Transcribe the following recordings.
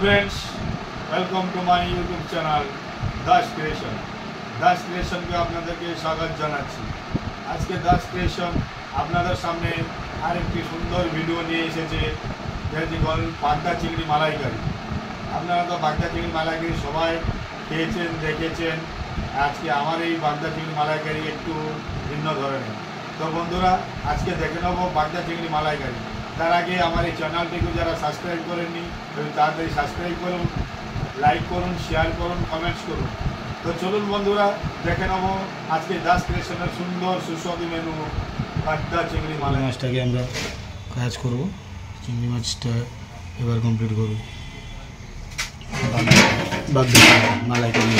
Friends, welcome to my YouTube channel Das creation. Das creation के আপনাদেরকে স্বাগত জানাচ্ছি। আজকে দাস ক্রিয়েশন আপনাদের সামনে আরেকটি সুন্দর ভিডিও নিয়ে এসেছে, যেটি হল বাগদা চিংড়ি মালাইকারি। আপনারা তো বাগদা চিংড়ি মালাইকারি সবাই খেয়েছেন, দেখেছেন। আজকে আমার এই বাগদা চিংড়ি মালাইকারি একটু ভিন্ন ধরনের। তো বন্ধুরা, আজকে দেখে নেব বাগদা চিংড়ি মালাইকারি। তার আগে আমার এই চ্যানেলটিকে যারা সাবস্ক্রাইব করেননি তাড়াতাড়ি সাবস্ক্রাইব করুন, লাইক করুন, শেয়ার করুন, কমেন্টস করুন। তো চলুন বন্ধুরা, দেখে নেব আজকে দাস ক্রিয়েশনের সুন্দর সুস্বাদু মেনু বাগদা চিংড়ি মালাই। মাছটাকে আমরা কাজ করব, চিংড়ি মাছটা এবার কমপ্লিট করব। বাগদা মালাইকারি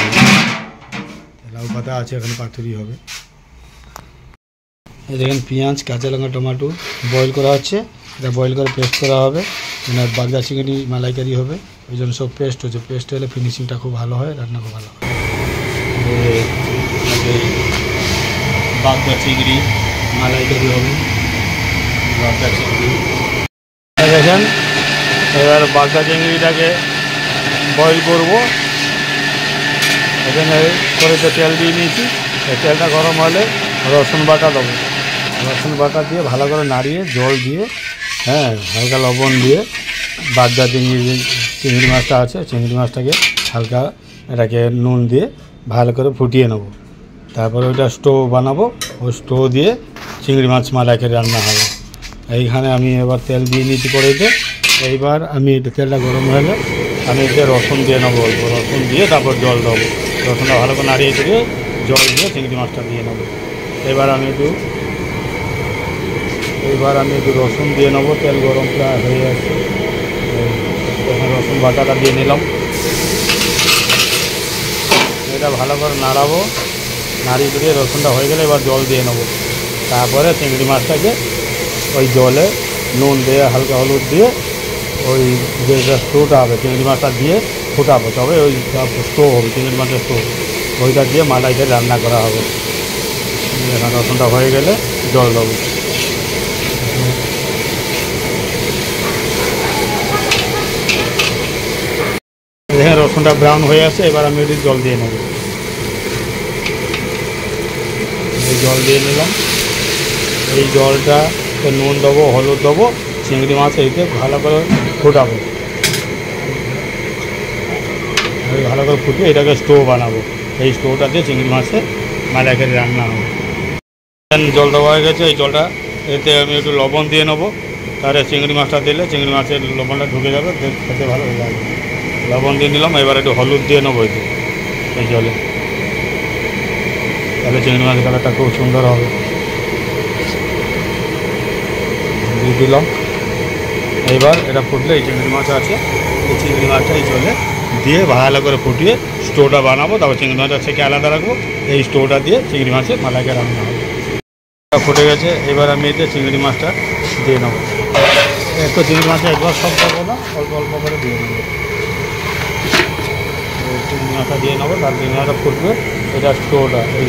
লাউ পাতা আছে, এখানে পাতুরি হবে। এই দেখেন পেঁয়াজ, কাঁচা লঙ্কা, টমেটো বয়েল করা হচ্ছে। এটা বয়েল করে পেস্ট করা হবে, মানে বাগদা চিংড়ি মালাইকারি হবে। ওই জন্য সব পেস্ট হচ্ছে। পেস্ট হলে ফিনিশিংটা খুব ভালো হয়, রান্না খুব ভালো হয়। বাগদা চিংড়ি মালাইকারি হবে। বাগদা চিংড়ি দেখেন, এবার বাগদা চিংড়িটাকে বয়েল করব। এখানে কড়াইতে তেল দিয়ে নিয়েছি। এই তেলটা গরম হলে রসুন বাটা দেবো। রসুন বাটা দিয়ে ভালো করে নাড়িয়ে জল দিয়ে, হালকা লবণ দিয়ে বাগদা চিংড়ি মাছটা আছে, চিংড়ি মাছটাকে হালকা এটাকে নুন দিয়ে ভালো করে ফুটিয়ে নেব। তারপরে ওইটা স্টো বানাবো। ওই স্টো দিয়ে চিংড়ি মাছ মালাইকারি রান্না হবে। এইখানে আমি এবার তেল দিয়ে নিয়েছি কড়াইতে। এইবার আমি তেলটা গরম হলে আমি এতে রসুন দিয়ে নেবো। অল্প রসুন দিয়ে তারপর জল দেবো। রসুনটা ভালো করে নাড়িয়ে দিয়ে জল দিয়ে চিংড়ি মাছটা দিয়ে নেবো। এবার আমি একটু রসুন দিয়ে নেবো। তেল গরম প্রায় হয়ে যাচ্ছে। রসুন বাটাটা দিয়ে নিলাম। এটা ভালো করে নাড়াবো। নাড়িয়ে দিয়ে রসুনটা হয়ে গেলে এবার জল দিয়ে নেবো। তারপরে চিংড়ি মাছটাকে ওই জলে নুন দিয়ে হালকা হলুদ দিয়ে ওই যে স্টোটা হবে চিংড়ি মাছটা দিয়ে ফুটাবো। তবে ওই স্টো হবে, চিংড়ি মাছের স্টো, ওইটা দিয়ে মালাইকারি রান্না করা হবে। এখন রসুনটা হয়ে গেলে জল দেবো। দেখেন রসুনটা ব্রাউন হয়ে আসছে। এবার আমি এটি জল দিয়ে নেব। এই জল দিয়ে নিলাম। এই জলটা নুন দেবো, হলুদ দেবো, চিংড়ি মাছ এইতে ভালো করে ফুটাবো। ভালো করে ফুটিয়ে এটাকে স্টো বানাবো। এই স্টোটা দিয়ে চিংড়ি মাছে মালাইকারি রান্না হবে। জল দেওয়া হয়ে গেছে। এই জলটা এতে আমি একটু লবণ দিয়ে নেবো। তাহলে চিংড়ি মাছটা দিলে চিংড়ি মাছের লবণটা ঢুকে যাবে, খেতে ভালো লাগবে। লবণ দিয়ে নিলাম। এবার একটু হলুদ দিয়ে নেবো এই জলে। তাহলে চিংড়ি মাছের কালারটা খুব সুন্দর হবে। দিয়ে দিলাম। এবার এটা ফুটলে এই চিংড়ি মাছ আছে, এই চিংড়ি মাছটা এই জলে দিয়ে ভালো করে ফুটিয়ে স্টোটা বানাবো। তারপর চিংড়ি মাছটা থেকে আলাদা রাখবো। এই স্টোটা দিয়ে চিংড়ি মাছের মালাইকারি রান্না হবে। ফুটে গেছে। এবার আমি এতে চিংড়ি মাছটা দিয়ে নেবো। একটু চিংড়ি মাছটা একবার সব দেবো না, অল্প অল্প করে দিয়ে নেবো। চিংড়ি মাছটা দিয়ে নেবো। তার চিংড়ি মাছটা ফুটবে। এটা স্টোটা, এই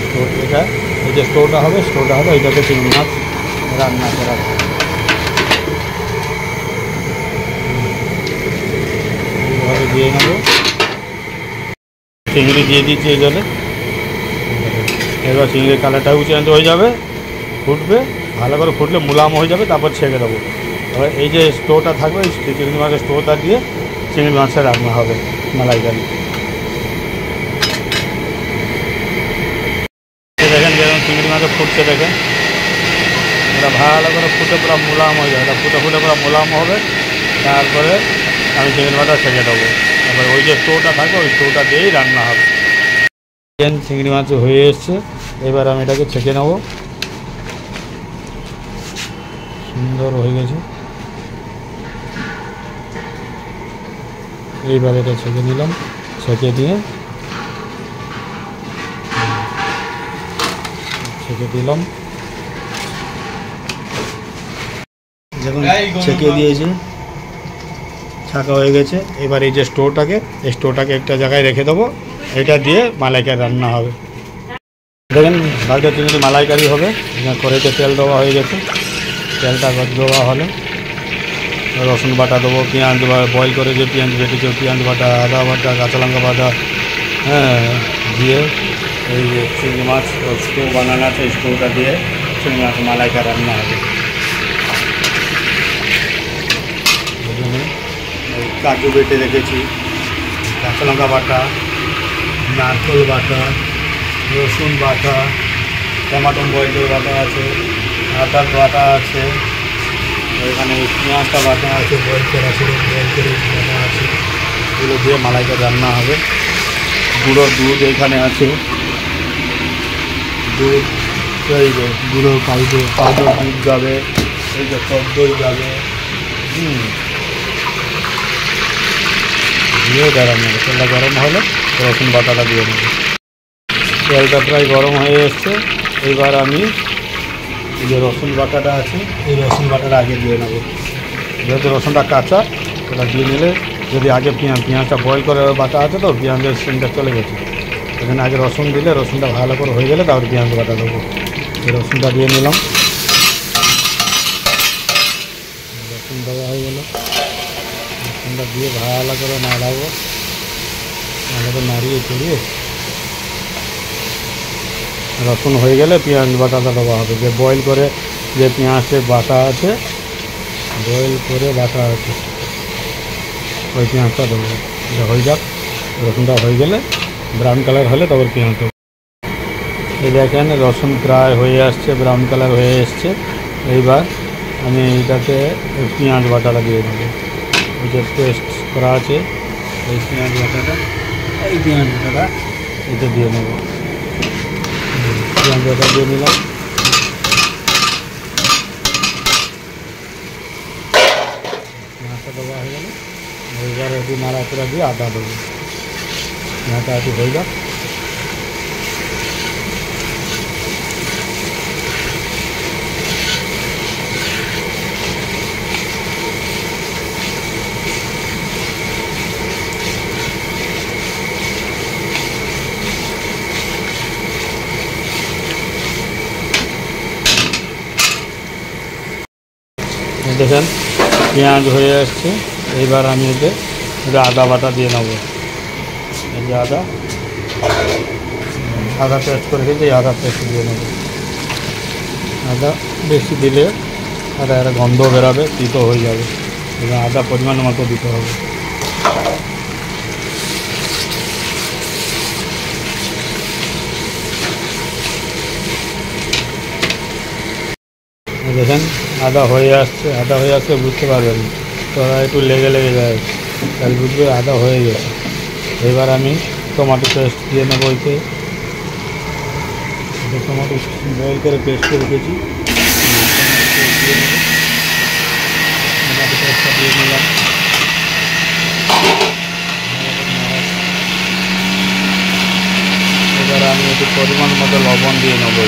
যে স্টোটা হবে এইটাতে চিংড়ি মাছ রান্না করা হবে। এইভাবে দিয়ে নেবো। চিংড়ি দিয়ে দিচ্ছি এই জলে। এবার চিংড়ির কালারটাও চেঞ্জ হয়ে যাবে, ফুটবে ভালো করে। ফুটলে মুলাম হয়ে যাবে, তারপর ছেঁকে দেবো। এবার এই যে স্টোটা থাকবে, এই চিংড়ি মাছের স্টোটা দিয়ে চিংড়ি মাছের রান্না হবে মালাইকারি। দেখেন যেরকম চিংড়ি মাছে ফুটছে, দেখেন এটা ভালো করে ফুটে পুরো মুলাম হয়ে যাবে। এটা ফুটে পুরো মুলাম হবে। তারপরে আমি চিংড়ি মাছটা ছেঁকে দেবো। তারপরে ওই যে স্টোটা থাকবে, ওই স্টোটা দিয়েই রান্না হবে। চিংড়ি মাছ হয়ে এসছে। এবার আমি এটাকে ছেঁকে নেবো। সুন্দর হয়ে গেছে। এইবার এটা ছেঁকে নিলাম। ছেঁকে দিয়ে দিলাম। যখন ছেঁকে দিয়েছে, ছাঁকা হয়ে গেছে। এবার এই যে স্টোটাকে একটা জায়গায় রেখে দেবো। এটা দিয়ে মালাইকারি রান্না হবে। দেখেন বাগদা চিংড়ি মালাইকারি হবে। কড়াইতে তেল দেওয়া হয়ে গেছে। তেলটা দেওয়া হলে রসুন বাটা দেবো, পেঁয়াজ বয়েল করে যে পেঁয়াজ বেটেছে পেঁয়াজ বাটা, আদা বাটা, কাঁচা লঙ্কা বাটা, হ্যাঁ দিয়ে এই যে চিংড়ি মাছ স্টু বানানো আছে, স্টুটা দিয়ে চিংড়ি মাছ মালাইকারি রান্না হবে। এই কাজু বেটে রেখেছি, কাঁচা লঙ্কা বাটা, নারকেল বাটা, রসুন বাটা, টমাটো বয়েল করে বাটা আছে, আদার বাটা আছে, এখানে পেঁয়াজটা বাটা আছে, বয়েল করা ছিল বয়েল করে বাটা আছে, এগুলো দিয়ে মালাইকারি রান্না হবে। গুঁড়ো দুধ এখানে আছে, দুধ এই যে গুঁড়ো পাউডার দুধ যাবে, এই যে টক দই যাবে, দিয়ে গরম হবে। তেলটা গরম হলে রসুন বাটাটা দিয়ে নেব। তেলটা প্রায় গরম হয়ে এসছে, এবার আমি এই যে রসুন বাটাটা আছে এই রসুন বাটাটা আগে দিয়ে নেব। যেহেতু রসুনটা কাঁচা, ওটা দিয়ে নিলে যদি আগে পেঁয়াজটা বয়েল করে বাটা আছে তো পেঁয়াজের সিনটা চলে গেছে, এখানে আগে রসুন দিলে রসুনটা ভালো করে হয়ে গেলে তারপর পেঁয়াজ বাটা দেবো। এই রসুনটা দিয়ে নিলাম, রসুন দেওয়া হয়ে গেল। রসুনটা দিয়ে ভালো করে নাড়াবো, ভালো করে নাড়িয়ে চড়িয়ে রসুন হয়ে গেলে পেঁয়াজ বাটাটা দেওয়া হবে। যে বয়েল করে যে পেঁয়াজে বাটা আছে, বয়েল করে বাটা আছে ওই পেঁয়াজটা দেবো। এটা হয়ে যাক, রসুনটা হয়ে গেলে ব্রাউন কালার হলে তারপর পেঁয়াজ দেবো। এই দেখেন রসুন প্রায় হয়ে আসছে, ব্রাউন কালার হয়ে এসছে। এইবার আমি এইটাতে পেঁয়াজ বাটাটা দিয়ে দেবো। ওই যে পেস্ট করা আছে এই পেঁয়াজ বাটাটা, এই পেঁয়াজ বাটাটা এটা দিয়ে নেব। পেঁয়াজ বাটা দিয়ে নিলাম, পেঁয়াজটা দেওয়া হয়ে গেল। এবার একটু নাড়াচাড়া দিয়ে আদা দেবো, পেঁয়াজটা একটু হয়ে যাক। দেখেন পেঁয়াজ হয়ে আসছে, এইবার আমি এতে আদা বাটা দিয়ে নেব। এই যে আদা পেস্ট করে রেখেছি, এই আদা পেস্ট দিয়ে নেব। আদা বেশি দিলে একটা গন্ধ বেরাবে, তিতো হয়ে যাবে, এবং আদা পরিমাণ মতো দিতে হবে। দেখেন আদা হয়ে আসছে বুঝতে পারবেন, তো একটু লেগে যায়, তাহলে বুঝবে আদা হয়ে গেছে। এবার আমি টমেটো পেস্ট দিয়ে নেবো। ওইতে টমেটো বয়েল করে পেস্ট করে রেখেছি, টমেটো পেস্টটা দিয়ে নিলাম। এবার আমি একটু পরিমাণ মতো লবণ দিয়ে নেবো।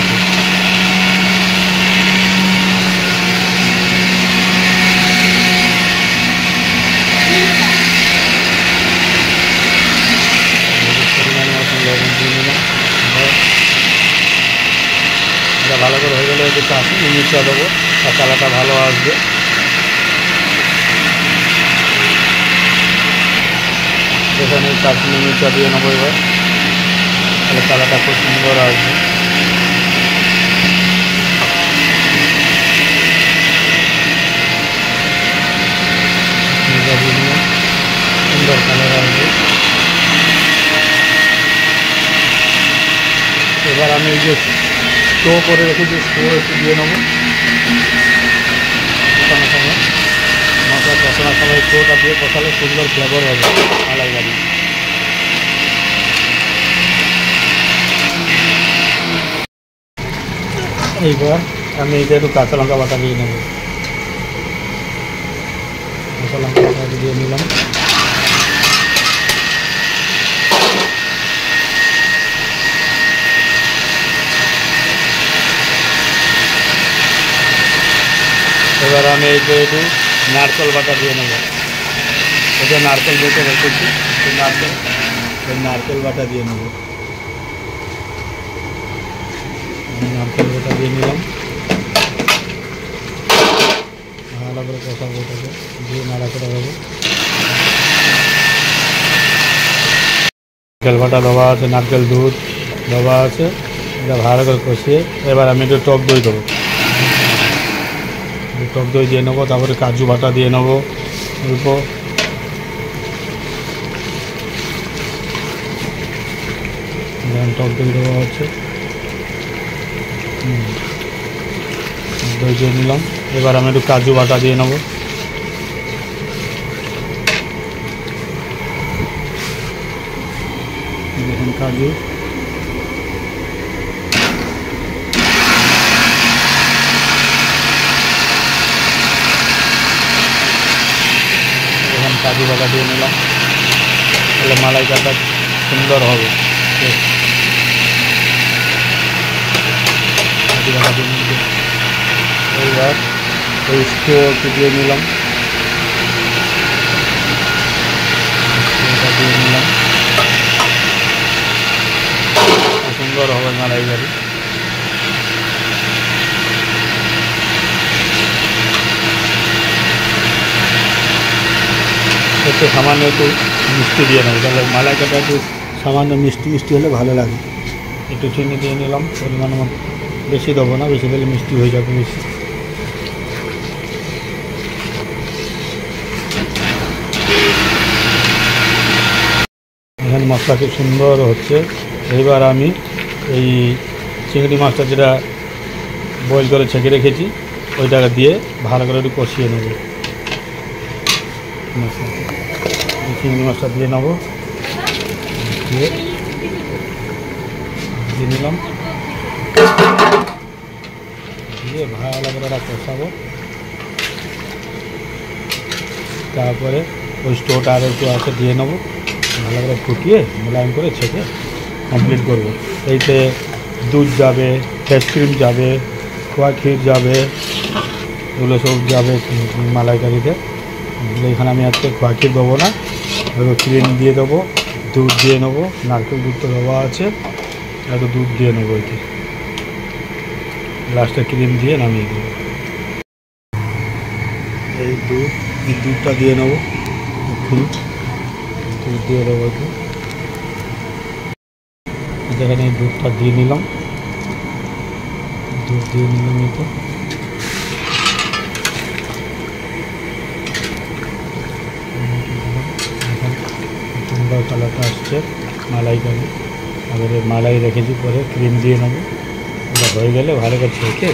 এটা ভালো করে হয়ে গেলে একটু কাঁচি মির্চা দেবো, আর কালারটা ভালো আসবে। এখানে কাশ্মীরি মির্চা দিয়ে নেবো এবার, তাহলে কালারটা খুব সুন্দর আসবে। সুন্দর কালার আসবে। এবার আমি এই যে স্টো করে রেখেছি, স্টো একটু দিয়ে নেবো। কষানোর সময় মশলা কষানোর সময় স্টোটা দিয়ে কষালে সুন্দর ফ্লেভার হবে মালাইকারি। এইবার আমি এইটা একটু কাঁচা লঙ্কা বাটা দিয়ে নেব। কাঁচা লঙ্কা বাটা দিয়ে নিলাম। এবার আমি এই যে একটু নারকেল বাটা দিয়ে নেব। এটা নারকেল বেটে রেখেছি, নারকেল বাটা দিয়ে নেব। নারকেল বাটা দিয়ে নিলাম, ভালো করে কষাবো, ওটাকে দিয়ে নাড়া করে দেবো। নারকেল বাটা দেওয়া আছে, নারকেল দুধ দেওয়া আছে, এটা ভালো করে কষিয়ে এবার আমি একটু টক দই দেবো। টক দই দিয়ে নেবো, তারপরে কাজু বাটা দিয়ে নেবো অল্প। টক দই দেওয়া হচ্ছে, দই দিয়ে নিলাম। এবার আমি একটু কাজু বাটা দিয়ে নেবো। দেখুন কাজু, এখন কাজু বাটা দিয়ে নিলাম, তাহলে মালাইকাটা সুন্দর হবে। কাজু বাটা দিয়ে নিলাম, এইবার পেস্টও একটু দিয়ে নিলাম, দিয়ে নিলাম, সুন্দর হবে মালাইকারি। একটু সামান্য একটু মিষ্টি দিয়ে নেবো, তাহলে মালাইকাটা একটু সামান্য মিষ্টি মিষ্টি হলে ভালো লাগে। একটু চিনি দিয়ে নিলাম পরিমাণ মতো, বেশি দেবো না, বেশি দিলে মিষ্টি হয়ে যাবে বেশি। এখানে মশলা খুব সুন্দর হচ্ছে। এইবার আমি এই চিংড়ি মাছটা যেটা বয়েল করে ছেঁকে রেখেছি ওইটাকে দিয়ে ভালো করে একটু কষিয়ে নেব। চিংড়ি মাছটা দিয়ে নেবো, দিয়ে নিলাম, দিয়ে ভালো করে ওটা কষাবো। তারপরে ওই স্টোটা আর একটু আছে দিয়ে নেবো, ভালো করে ফুটিয়ে মোলায়েম করে ছেঁকে কমপ্লিট করবো। এইতে দুধ যাবে, ফ্রেশ ক্রিম যাবে, খোয়া ক্ষীর যাবে, এগুলো সব যাবে মালাইকারিতে। এখানে আমি আজকে খোয়া ক্ষীর দেবো না, ক্রিম দিয়ে দেবো, দুধ দিয়ে নেবো, নারকেল দুধ তো দেওয়া আছে, একটু দুধ দিয়ে নেবো। এতে লাস্টে ক্রিম দিয়ে নামিয়ে দেবো। এই দুধটা দিয়ে নেবো, দুধ দিয়ে দেবো একটু। এখানে দুধটা দিয়ে নিলাম, দুধ দিয়ে নিলাম এতে। সুন্দর কালারটা আসছে মালাইকারি। আবার মালাই রেখেছি, পরে ক্রিম দিয়ে নেবো। ওটা হয়ে গেলে ভালো করে ছেঁকে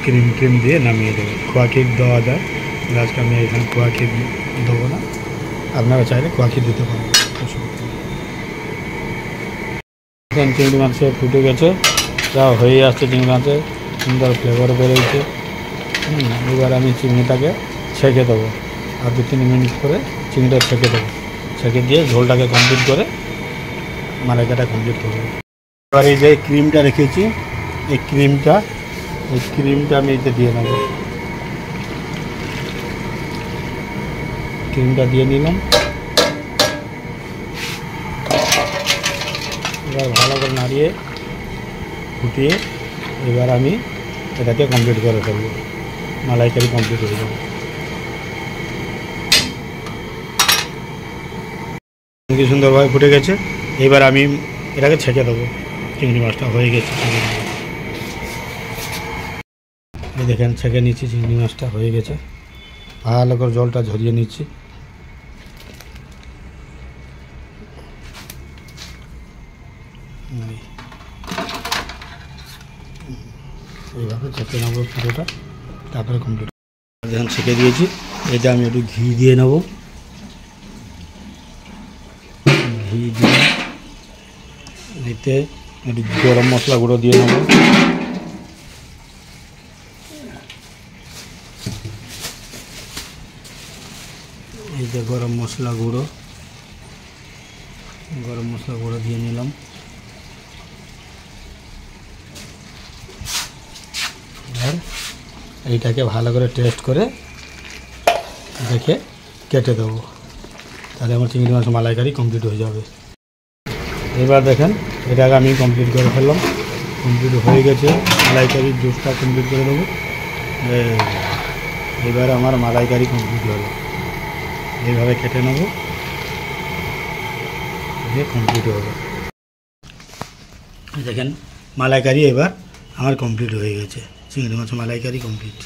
ক্রিম দিয়ে নামিয়ে দেবো। খোয়া ক্ষীর দেওয়া যায়, আজকে আমি এখানে খোয়া ক্ষীর দেবো না, আপনারা চাইলে খোয়া ক্ষীর দিতে পারেন। এখন চিংড়ি মাছ ফুটে গেছে, যা হয়ে আসছে চিংড়ি মাছে সুন্দর ফ্লেভার বেরোচ্ছে। এবার আমি চিংড়িটাকে ছেঁকে দেবো, আর 2-3 মিনিট করে চিংড়িটা ছেঁকে দেবো। ছেঁকে দিয়ে ঝোলটাকে কমপ্লিট করে মালাইকাটা কমপ্লিট করবো। এবার এই যে ক্রিমটা রেখেছি, এই ক্রিমটা আমি এতে দিয়ে নেব। ক্রিমটা দিয়ে নিলাম, এবার ভালো করে নাড়িয়ে ফুটিয়ে এবার আমি এটাকে কমপ্লিট করে ফেলবো, মালাইকারি কমপ্লিট হয়ে যাবে। কি সুন্দরভাবে ফুটে গেছে, এবার আমি এটাকে ছেঁকে দেবো। চিংড়ি মাছটা হয়ে গেছে, এই দেখেন ছেঁকে নিচ্ছি, চিংড়ি মাছটা হয়ে গেছে। ভালো করে জলটা ঝরিয়ে নিচ্ছি। এইভাবে ছেঁকে নেবো পুরোটা, তারপরে কমপ্লিট। দেখেন ছেঁকে দিয়েছি, এটা আমি একটু ঘি দিয়ে নেবো। ঘি দিয়ে এতে একটু গরম মশলা গুঁড়ো দিয়ে নেবো। এই যে গরম মশলা গুঁড়ো দিয়ে নিলাম। আর এইটাকে ভালো করে টেস্ট করে দেখে কেটে দেবো, তাহলে আমার চিংড়ি মাছ মালাইকারি কমপ্লিট হয়ে যাবে। এবার দেখেন এটাকে আমি কমপ্লিট করে ফেললাম, কমপ্লিট হয়ে গেছে। মালাইকারির জুসটা কমপ্লিট করে দেবো। এবার আমার মালাইকারি কমপ্লিট হলো। এইভাবে কেটে নেব, দিয়ে কমপ্লিট হবে। দেখেন মালাইকারি এবার আমার কমপ্লিট হয়ে গেছে। চিংড়ি মাছ মালাইকারি কমপ্লিট।